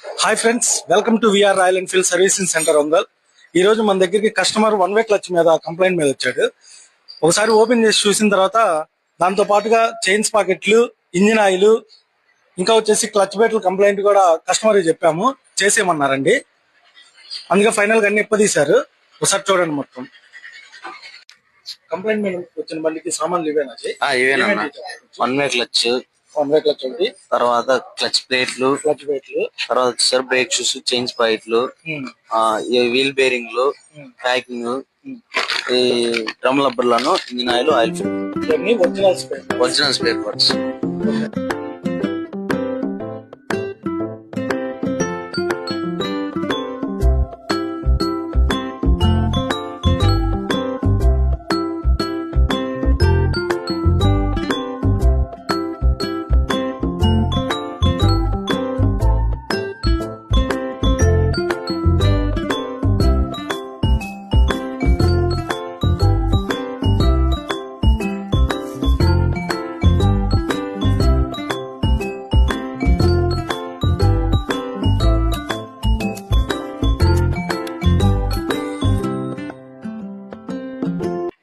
Hi friends, welcome to VR Royal Enfield servicing centre Ongole. ఈ రోజు మన దగ్గరికి కస్టమర్ 1 వే క్లచ్ మీద కంప్లైంట్ మీద వచ్చాడు. ఒకసారి ఓపెన్ చేసి చూసిన తర్వాత దాంతో పాటుగా చైన్స్ పాకెట్లు, ఇంజిన్ ఆయిల్, ఇంకా వచ్చేసి క్లచ్ బెల్ట్ కంప్లైంట్ కూడా కస్టమర్ చెప్పాము, చేసేయమన్నారండి. అందుకే ఫైనల్ గా అన్ని ఇప్పదీశారు. ఒకసారి చూడండి మొత్తం. కంప్లైంట్ మీద వచ్చిన బండికి సామాన్లు ఇవేనా? ఇవేనా 1 వే క్లచ్, 1 వే క్లచ్ ఒకటి, తర్వాత క్లచ్ ప్లేట్లు, తర్వాత వచ్చేసరి బ్రేక్ షూస్, చైన్స్ పాయింట్లు, వీల్ బేరింగ్లు, ప్యాకింగ్, ఈ డ్రమ్ లబ్బర్లను, engine oil, oil original spare parts.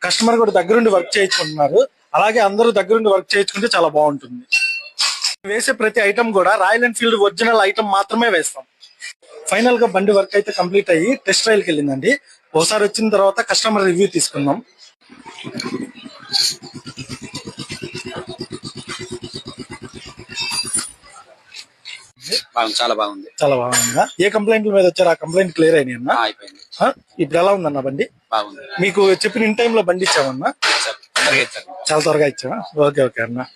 Customer కూడా దగ్గరుండి వర్క్ చేయించుకుంటున్నారు. అలాగే అందరూ దగ్గరుండి వర్క్ చేయించుకుంటే చాలా బాగుంటుంది. వేసే ప్రతి ఐటమ్ కూడా రాయల్ ఎన్ఫీల్డ్ ఒరిజినల్ ఐటమ్ మాత్రమే వేస్తాం. ఫైనల్ గా బండి వర్క్ అయితే కంప్లీట్ అయ్యి టెస్ట్ ట్రయల్ కి వెళ్ళిందండి. ఒకసారి వచ్చిన తర్వాత కస్టమర్ రివ్యూ తీసుకుందాం. చాలా బాగుంది. చాలా బాగుందా? ఏ కంప్లైంట్ల మీద వచ్చారు? ఆ కంప్లైంట్ క్లియర్ అయినా? ఇప్పుడు ఎలా ఉందన్న బండి? బాగుంది. మీకు చెప్పిన ఇన్ టైమ్ లో బండి ఇచ్చామన్నా? చాలా త్వరగా ఇచ్చావా? ఓకే ఓకే అన్న.